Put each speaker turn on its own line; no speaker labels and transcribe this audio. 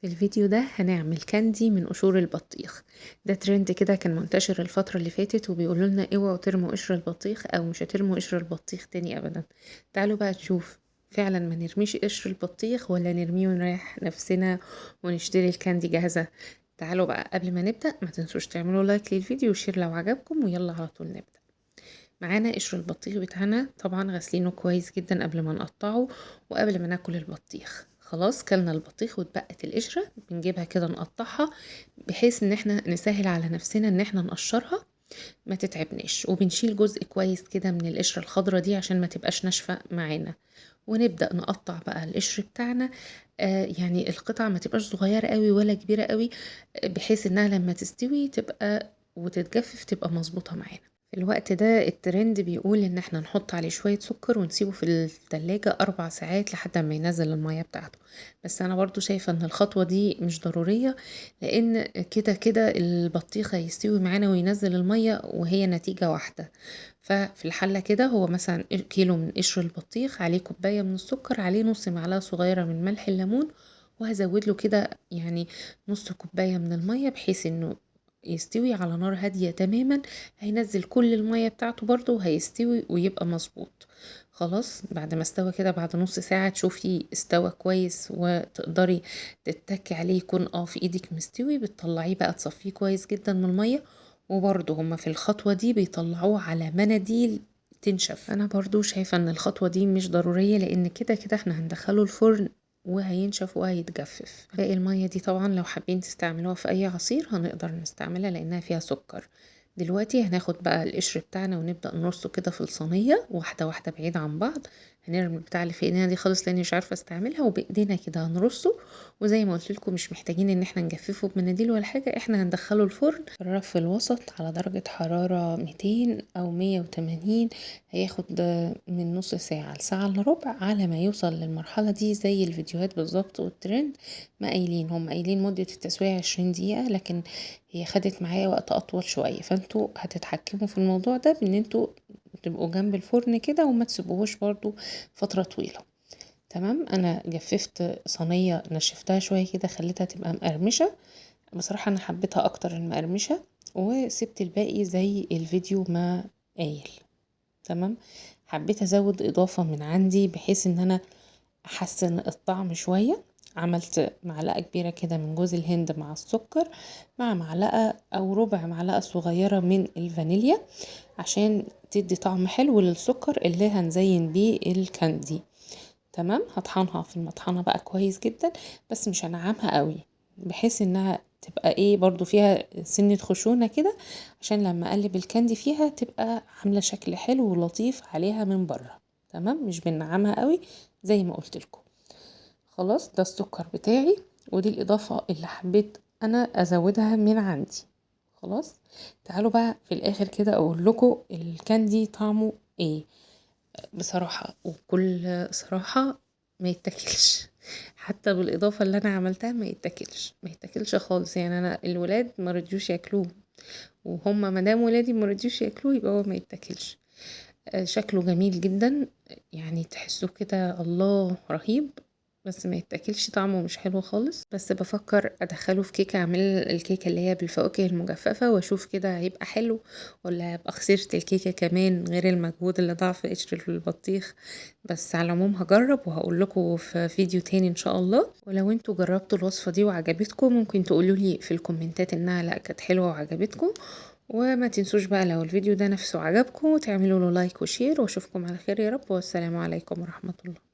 في الفيديو ده هنعمل كاندي من قشور البطيخ. ده ترند كده كان منتشر الفترة اللي فاتت وبيقولوا لنا اوعوا ترموا قشر البطيخ او مش هترموا قشر البطيخ تاني ابدا. تعالوا بقى نشوف فعلا ما نرميش قشر البطيخ ولا نرميه ونريح نفسنا ونشتري الكاندي جاهزة. تعالوا بقى قبل ما نبدأ ما تنسوش تعملوا لايك للفيديو وشير لو عجبكم، ويلا على طول نبدأ. معانا قشر البطيخ بتاعنا، طبعا غسلينه كويس جدا قبل ما نقطعه وقبل ما ناكل البطيخ. خلاص كلنا البطيخ واتبقت القشرة بنجيبها كده نقطعها بحيث ان احنا نسهل على نفسنا ان احنا نقشرها ما تتعبناش، وبنشيل جزء كويس كده من القشرة الخضرة دي عشان ما تبقاش ناشفة معانا. ونبدأ نقطع بقى القشر بتاعنا. يعني القطعة ما تبقاش صغيرة قوي ولا كبيرة قوي، بحيث انها لما تستوي تبقى وتتجفف تبقى مظبوطة معانا. في الوقت ده الترند بيقول ان احنا نحط عليه شوية سكر ونسيبه في التلاجة 4 ساعات لحد ما ينزل المية بتاعته. بس انا برضو شايفة ان الخطوة دي مش ضرورية، لان كده كده البطيخة يستوي معانا وينزل المية وهي نتيجة واحدة. ففي الحلة كده هو مثلا كيلو من قشر البطيخ عليه كوباية من السكر، عليه نص معلقة صغيرة من ملح الليمون، وهزود له كده يعني نص كوباية من المية بحيث انه يستوي على نار هادية تماما. هينزل كل المية بتاعته برضو وهيستوي ويبقى مظبوط. خلاص بعد ما استوى كده بعد نص ساعة تشوفي استوى كويس وتقدري تتكي عليه يكون في ايدك مستوي، بتطلعيه بقى تصفيه كويس جدا من المية. وبرضو هما في الخطوة دي بيطلعوه على مناديل تنشف. انا برضو شايفة ان الخطوة دي مش ضرورية، لان كده كده احنا هندخله الفرن وهينشف وهيتجفف. باقي المية دي طبعا لو حابين تستعملوها في اي عصير هنقدر نستعملها لانها فيها سكر. دلوقتي هناخد بقى القشر بتاعنا ونبدأ نرصه كده في الصينية واحدة واحدة بعيد عن بعض. هنرمي البتاع اللي في ايدينا دي خالص لاني مش عارفة استعملها، وبايدينا كده هنرصه. وزي ما قلت لكم مش محتاجين ان احنا نجففه بمناديل ولا حاجة، احنا هندخله الفرن في الرف الوسط على درجة حرارة 200 او 180. هياخد من نص ساعة لساعة الا ربع على ما يوصل للمرحلة دي زي الفيديوهات بالظبط والترند ما قايلين. هم قايلين مدة التسوية 20 دقيقة، لكن هي خدت معايا وقت اطول شوية. فانتوا هتتحكموا في الموضوع ده بان انتوا تبقوا جنب الفرن كده وما تسيبوهوش برضو فترة طويلة. تمام، انا جففت صينية نشفتها شوية كده خليتها تبقى مقرمشة. بصراحة انا حبيتها اكتر المقرمشة، وسبت الباقي زي الفيديو ما قايل. تمام، حبيت ازود اضافة من عندي بحيث ان انا احسن الطعم شوية. عملت معلقة كبيرة كده من جوز الهند مع السكر، مع معلقة او ربع معلقة صغيرة من الفانيليا عشان تدي طعم حلو للسكر اللي هنزين بيه الكاندي. تمام، هطحنها في المطحنة بقى كويس جدا، بس مش هنعمها قوي بحيث انها تبقى ايه برضو فيها سنة خشونة كده، عشان لما اقلب الكاندي فيها تبقى عاملة شكل حلو ولطيف عليها من بره. تمام، مش بنعمها قوي زي ما قلت لكم. خلاص ده السكر بتاعي، ودي الاضافة اللي حبيت انا ازودها من عندي. خلاص، تعالوا بقى في الاخر كده اقول لكم الكاندي طعمه ايه. بصراحة وكل صراحة ما يتاكلش. حتى بالاضافة اللي انا عملتها ما يتاكلش، ما يتاكلش خالص. يعني انا الولاد ما رضيوش ياكلوه، وهم مدام ولادي ما رضيوش ياكلوه، يبقى هو ما يتاكلش. شكله جميل جدا، يعني تحسوه كده الله رهيب، بس ما يتاكلش طعمه مش حلو خالص. بس بفكر ادخله في كيكه، اعمل الكيكه اللي هي بالفواكه المجففه واشوف كده هيبقى حلو ولا هبقى خسرت الكيكه كمان غير المجهود اللي ضاع في قشر البطيخ. بس على العموم هجرب وهقول لكم في فيديو تاني ان شاء الله. ولو انتوا جربتوا الوصفه دي وعجبتكم ممكن تقولوا لي في الكومنتات انها لا كانت حلوه وعجبتكم. وما تنسوش بقى لو الفيديو ده نفسه عجبكم تعملوا له لايك وشير، واشوفكم على خير يا رب، والسلام عليكم ورحمة الله.